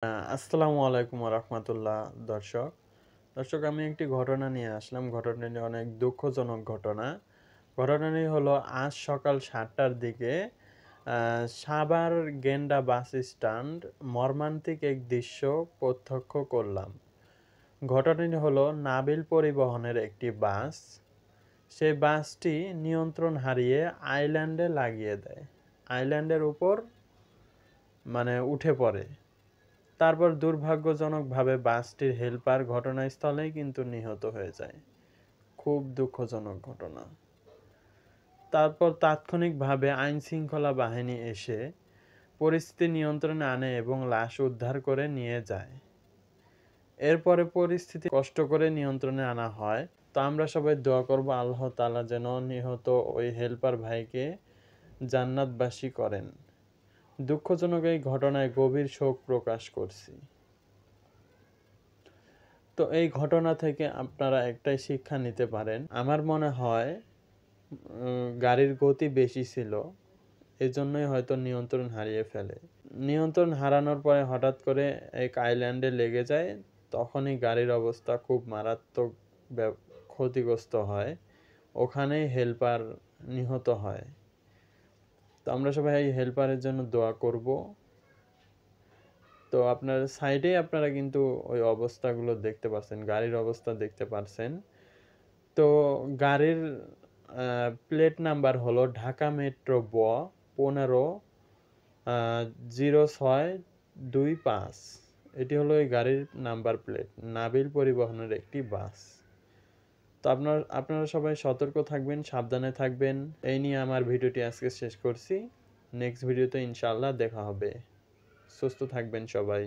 আসসালামু আলাইকুম রাহমাতুল্লাহ দর্শক। দর্শক আমি একটি ঘটনা নিয়ে আসলাম। ঘটনাটি অনেক দুঃখজনক ঘটনা। ঘটনাটি হলো আজ সকাল ৭টার দিকে সাভার গেন্ডা বাস স্ট্যান্ড মর্মান্তিক এক দৃশ্য প্রত্যক্ষ করলাম। ঘটনাটি হলো নাবিল পরিবহনের একটি বাস। সেই বাসটি নিয়ন্ত্রণ হারিয়ে আইল্যান্ডে লাগিয়ে দেয়। আইল্যান্ডের উপর উঠে পড়ে। তারপর দুর্ভাগ্যজনকভাবে বাসটির হেলপার ঘটনাস্থলেই কিন্তু নিহত হয়ে যায়। খুব দুঃখজনক ঘটনা। তারপর তাৎক্ষণিকভাবে আইনশৃঙ্খলা বাহিনী এসে পরিস্থিতি নিয়ন্ত্রণে আনে এবং লাশ উদ্ধার করে নিয়ে যায়। এরপরে পরিস্থিতি কষ্ট করে নিয়ন্ত্রণে আনা হয়। তো আমরা সবাই দোয়া করব আল্লাহ তাআলা যেন নিহত ওই হেলপার ভাইকে জান্নাতবাসী করেন। দুঃখজনক এই ঘটনায় গভীর শোক প্রকাশ করছি। তো এই ঘটনা থেকে আপনারা একটাই শিক্ষা নিতে পারেন। আমার মনে হয় গাড়ির গতি বেশি ছিল। এজন্যই হয়তো নিয়ন্ত্রণ হারিয়ে ফেলে। নিয়ন্ত্রণ হারানোর পরে হঠাৎ করে এক আইল্যান্ডে লেগে যায়। তখনই গাড়ির অবস্থা খুব মারাত্মক ক্ষতিগ্রস্ত হয়। ওখানেই হেলপার নিহত হয়। তো আমরা সবাই এই হেলপারের জন্য দোয়া করব। তো আপনার সাইডেই আপনারা কিন্তু ওই অবস্থাগুলো দেখতে পাচ্ছেন, গাড়ির অবস্থা দেখতে পাচ্ছেন। তো গাড়ির প্লেট নাম্বার হলো ঢাকা মেট্রো 15 0625। এটি হলো এই গাড়ির নাম্বার প্লেট। নাবিল পরিবহনের একটি বাস। তো আপনারা সবাই সতর্ক থাকবেন, সাবধানে থাকবেন। এই নিয়ে আমার ভিডিওটি আজকে শেষ করছি। নেক্সট ভিডিওতে ইনশাআল্লাহ দেখা হবে। সুস্থ থাকবেন সবাই।